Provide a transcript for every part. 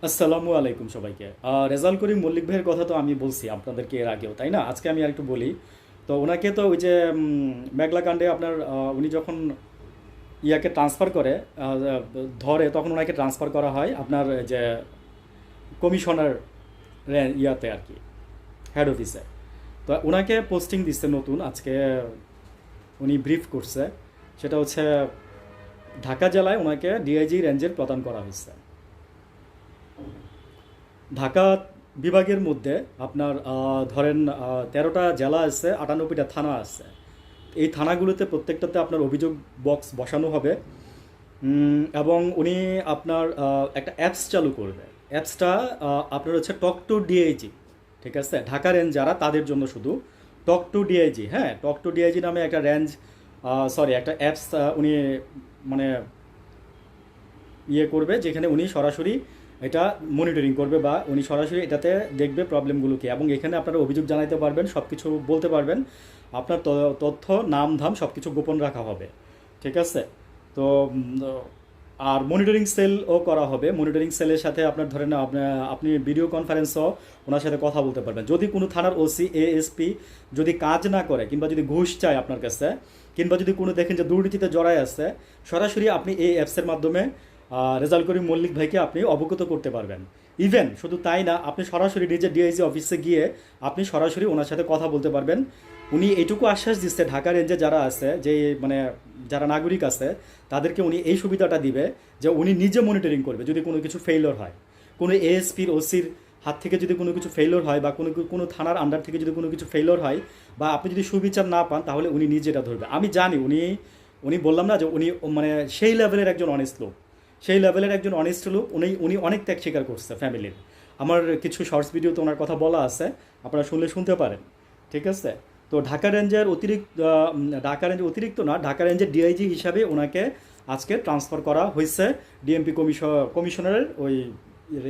আসসালামু আলাইকুম সবাইকে। রেজাউল করিম মল্লিক ভাইয়ের কথা তো আমি বলছি আপনাদেরকে এর আগেও, তাই না? আজকে আমি আরেকটু বলি। তো ওনাকে তো ওই যে মেঘলা কাণ্ডে আপনার উনি যখন ইয়াকে ট্রান্সফার করে ধরে, তখন ওনাকে ট্রান্সফার করা হয় আপনার যে কমিশনার ইয়াতে আর কি, হেড অফিসে। তো ওনাকে পোস্টিং দিচ্ছে নতুন আজকে, উনি ব্রিফ করছে। সেটা হচ্ছে ঢাকা জেলায় ওনাকে ডিআইজি রেঞ্জের প্রদান করা হয়েছে। ঢাকা বিভাগের মধ্যে আপনার ধরেন ১৩টা জেলা আছে, ৯৮টা থানা আছে। এই থানাগুলোতে প্রত্যেকটাতে আপনার অভিযোগ বক্স বসানো হবে। এবং উনি আপনার একটা অ্যাপস চালু করবে। অ্যাপসটা আপনার হচ্ছে টক টু ডিআইজি, ঠিক আছে? ঢাকা রেঞ্জ যারা তাদের জন্য শুধু টক টু ডিআইজি, হ্যাঁ, টক টু ডিআইজি নামে একটা একটা অ্যাপস উনি মানে করবে, যেখানে উনি সরাসরি এটা মনিটরিং করবে বা উনি সরাসরি এটাতে দেখবে প্রবলেমগুলো কি, এবং এখানে আপনারা অভিযোগ জানাইতে পারবেন, সব কিছু বলতে পারবেন। আপনার তথ্য, নাম ধাম সব কিছু গোপন রাখা হবে, ঠিক আছে? তো আর মনিটরিং সেলও করা হবে। মনিটরিং সেলের সাথে আপনার ধরেন আপনি ভিডিও কনফারেন্সও ওনার সাথে কথা বলতে পারবেন। যদি কোনো থানার ওসি, এএসপি যদি কাজ না করে, কিংবা যদি ঘুষ চায় আপনার কাছে, কিংবা যদি কোনো দেখেন যে দুর্নীতিতে জড়ায় আছে, সরাসরি আপনি এই অ্যাপসের মাধ্যমে রেজাউল করিম মল্লিক ভাইকে আপনি অবগত করতে পারবেন। ইভেন শুধু তাই না, আপনি সরাসরি নিজে ডিআইজি অফিসে গিয়ে আপনি সরাসরি ওনার সাথে কথা বলতে পারবেন। উনি এইটুকু আশ্বাস দিচ্ছে ঢাকা রেঞ্জে যারা আছে, যে মানে যারা নাগরিক আছে, তাদেরকে উনি এই সুবিধাটা দিবে যে উনি নিজে মনিটরিং করবে যদি কোনো কিছু ফেইলিওর হয়, কোনো এএসপির, ওসির হাত থেকে যদি কোনো কিছু ফেইলিওর হয়, বা কোনো থানার আন্ডার থেকে যদি কোনো কিছু ফেইলিওর হয়, বা আপনি যদি সুবিচার না পান, তাহলে উনি নিজে এটা ধরবে। আমি জানি উনি উনি বললাম না যে উনি মানে সেই লেভেলের একজন অনেস্ট লোক, সেই লেভেলের একজন অনেস্ট লোক। উনি উনি অনেক ত্যাগ স্বীকার করছে ফ্যামিলির। আমার কিছু শর্টস ভিডিওতে ওনার কথা বলা আছে, আপনারা শুনলে শুনতে পারেন, ঠিক আছে? তো ঢাকা রেঞ্জের অতিরিক্ত না, ঢাকা রেঞ্জের ডিআইজি হিসাবে ওনাকে আজকে ট্রান্সফার করা হয়েছে ডিএমপি কমিশনারের ওই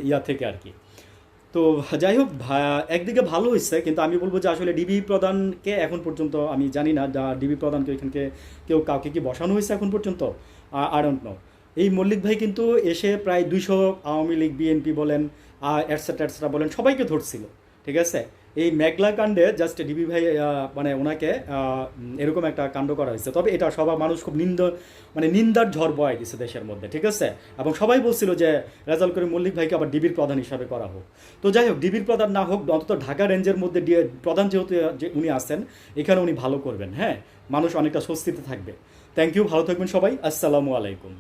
ইয়া থেকে আর কি। তো যাই হোক, একদিকে ভালো হয়েছে, কিন্তু আমি বলবো যে আসলে ডিবি প্রধানকে এখন পর্যন্ত আমি জানি না, ডিবি প্রধানকে ওইখানকে কাউকে কি বসানো হয়েছে এখন পর্যন্ত, আই ডোন্ট নো। এই মল্লিক ভাই কিন্তু এসে প্রায় ২০০ আওয়ামী লীগ, বিএনপি বলেন, এটসেট্রা এটসেট্রা বলেন, সবাইকে ধরছিল, ঠিক আছে? এই মেঘলা কাণ্ডে জাস্ট ডিবি ভাই মানে ওনাকে এরকম একটা কাণ্ড করা হয়েছে। তবে এটা সবার মানুষ খুব নিন্দার ঝড় বয় দিচ্ছে দেশের মধ্যে, ঠিক আছে? এবং সবাই বলছিল যে রেজাউল করিম মল্লিক ভাইকে আবার ডিবির প্রধান হিসাবে করা হোক। তো যাই হোক, ডিবির প্রধান না হোক, অন্তত ঢাকা রেঞ্জের মধ্যে প্রধান যেহেতু যে উনি আছেন, এখানে উনি ভালো করবেন, হ্যাঁ, মানুষ অনেকটা স্বস্তিতে থাকবে। থ্যাংক ইউ, ভালো থাকবেন সবাই। আসসালামু আলাইকুম।